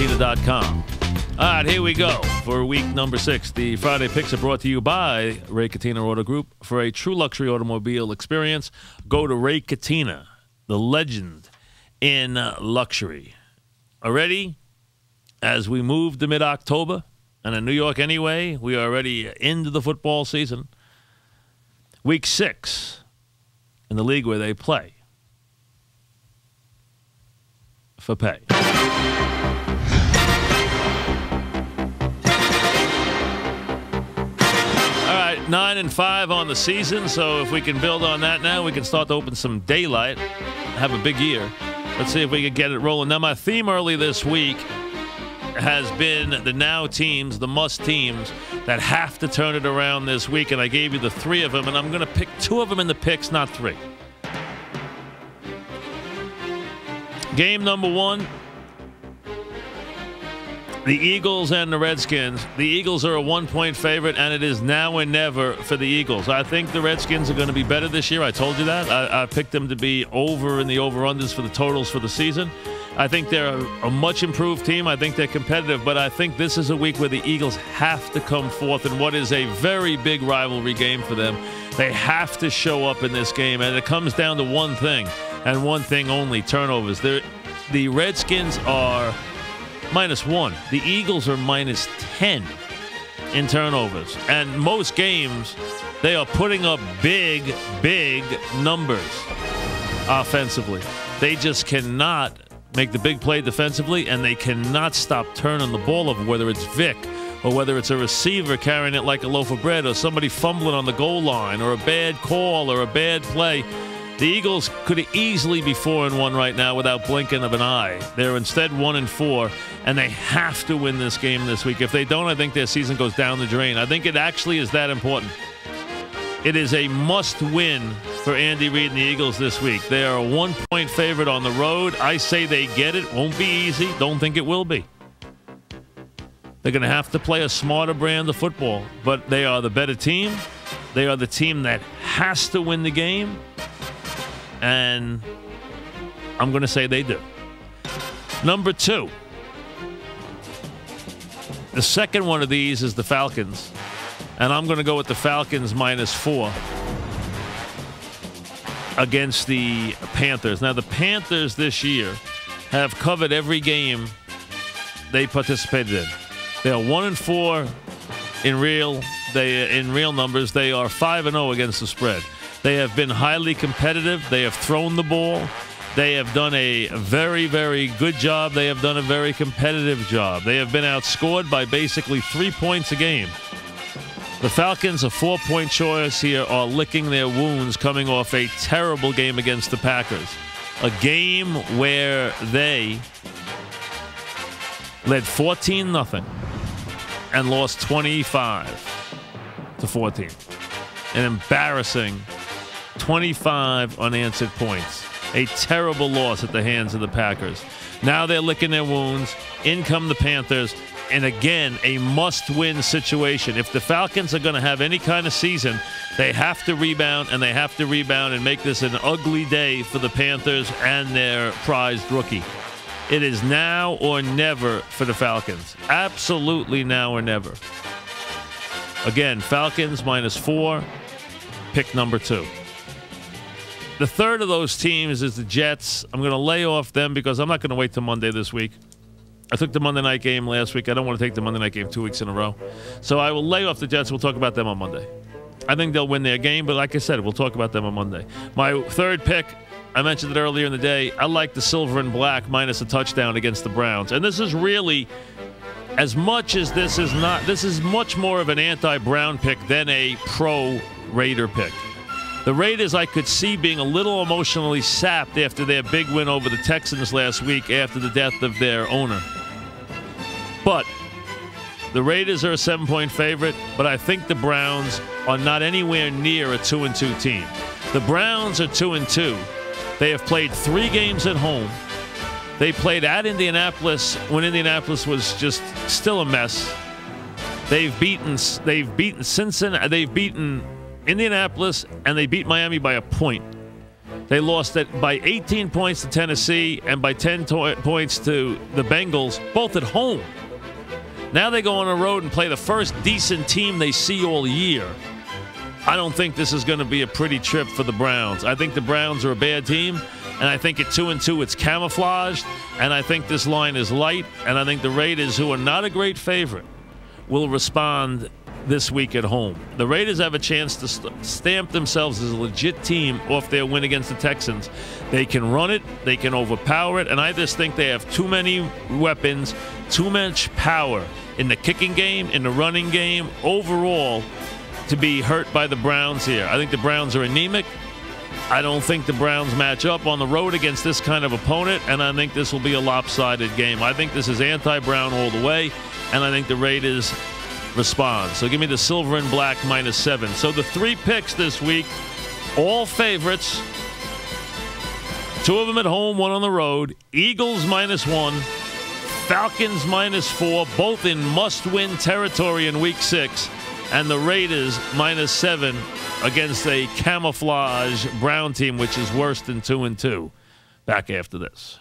RayCatina.com. All right, here we go for week number 6. The Friday picks are brought to you by Ray Catena Auto Group. For a true luxury automobile experience, go to Ray Catena, the legend in luxury. Already, as we move to mid-October, and in New York anyway, we are already into the football season. Week 6 in the league where they play for pay. All right, 9-5 on the season, so if we can build on that now, we can start to open some daylight, have a big year. Let's see if we can get it rolling. Now, my theme early this week has been the now teams, the must teams that have to turn it around this week, and I gave you the 3 of them, and I'm going to pick 2 of them in the picks, not 3. Game number 1, the Eagles and the Redskins. The Eagles are a 1-point favorite, and it is now or never for the Eagles. I think the Redskins are going to be better this year. I told you that. I picked them to be over in the over-unders for the totals for the season. I think they're a much improved team. I think they're competitive, but I think this is a week where the Eagles have to come forth in what is a very big rivalry game for them. They have to show up in this game, and it comes down to one thing, and one thing only: turnovers. The Redskins are -1. The Eagles are -10 in turnovers. And most games, they are putting up big, big numbers offensively. They just cannot make the big play defensively, and they cannot stop turning the ball over, whether it's Vic or whether it's a receiver carrying it like a loaf of bread or somebody fumbling on the goal line or a bad call or a bad play. The Eagles could easily be 4-1 right now without blinking of an eye. They're instead 1-4, and they have to win this game this week. If they don't, I think their season goes down the drain. I think it actually is that important. It is a must-win for Andy Reid and the Eagles this week. They are a 1-point favorite on the road. I say they get it. Won't be easy. Don't think it will be. They're going to have to play a smarter brand of football, but they are the better team. They are the team that has to win the game, and I'm going to say they do. Number 2. The second one of these is the Falcons. And I'm going to go with the Falcons -4 against the Panthers. Now, the Panthers this year have covered every game they participated in. They are 1-4 in real numbers. They are 5-0 against the spread. They have been highly competitive. They have thrown the ball. They have done a very, very good job. They have done a very competitive job. They have been outscored by basically 3 points a game. The Falcons, a 4-point choice here, are licking their wounds coming off a terrible game against the Packers. A game where they led 14-0 and lost 25-14. An embarrassing 25 unanswered points. A terrible loss at the hands of the Packers. Now they're licking their wounds. In come the Panthers. And again, a must-win situation. If the Falcons are going to have any kind of season, they have to rebound, and they have to rebound and make this an ugly day for the Panthers and their prized rookie. It is now or never for the Falcons. Absolutely now or never. Again, Falcons -4, pick number 2. The third of those teams is the Jets. I'm going to lay off them because I'm not going to wait till Monday this week. I took the Monday night game last week. I don't want to take the Monday night game 2 weeks in a row. So I will lay off the Jets. We'll talk about them on Monday. I think they'll win their game, but like I said, we'll talk about them on Monday. My third pick, I mentioned it earlier in the day, I like the silver and black minus a touchdown against the Browns. And this is really, as much as this is not, this is much more of an anti-Brown pick than a pro-Raider pick. The Raiders I could see being a little emotionally sapped after their big win over the Texans last week after the death of their owner. But the Raiders are a 7-point favorite, but I think the Browns are not anywhere near a 2-2 team. The Browns are 2-2. They have played 3 games at home. They played at Indianapolis when Indianapolis was just still a mess. They've beaten Cincinnati, they've beaten Indianapolis, and they beat Miami by a point. They lost it by 18 points to Tennessee and by 10 points to the Bengals, both at home. Now they go on the road and play the first decent team they see all year. I don't think this is going to be a pretty trip for the Browns. I think the Browns are a bad team, and I think at 2-2 it's camouflaged, and I think this line is light, and I think the Raiders, who are not a great favorite, will respond this week at home. The Raiders have a chance to stamp themselves as a legit team off their win against the Texans. They can run it, they can overpower it, and I just think they have too many weapons, too much power in the kicking game, in the running game, overall, to be hurt by the Browns here. I think the Browns are anemic. I don't think the Browns match up on the road against this kind of opponent, and I think this will be a lopsided game. I think this is anti-Brown all the way, and I think the Raiders respond. So give me the silver and black -7. So the 3 picks this week, all favorites. 2 of them at home, 1 on the road. Eagles -1, Falcons -4, both in must-win territory in Week 6. And the Raiders -7 against a camouflage Brown team, which is worse than 2-2. Back after this.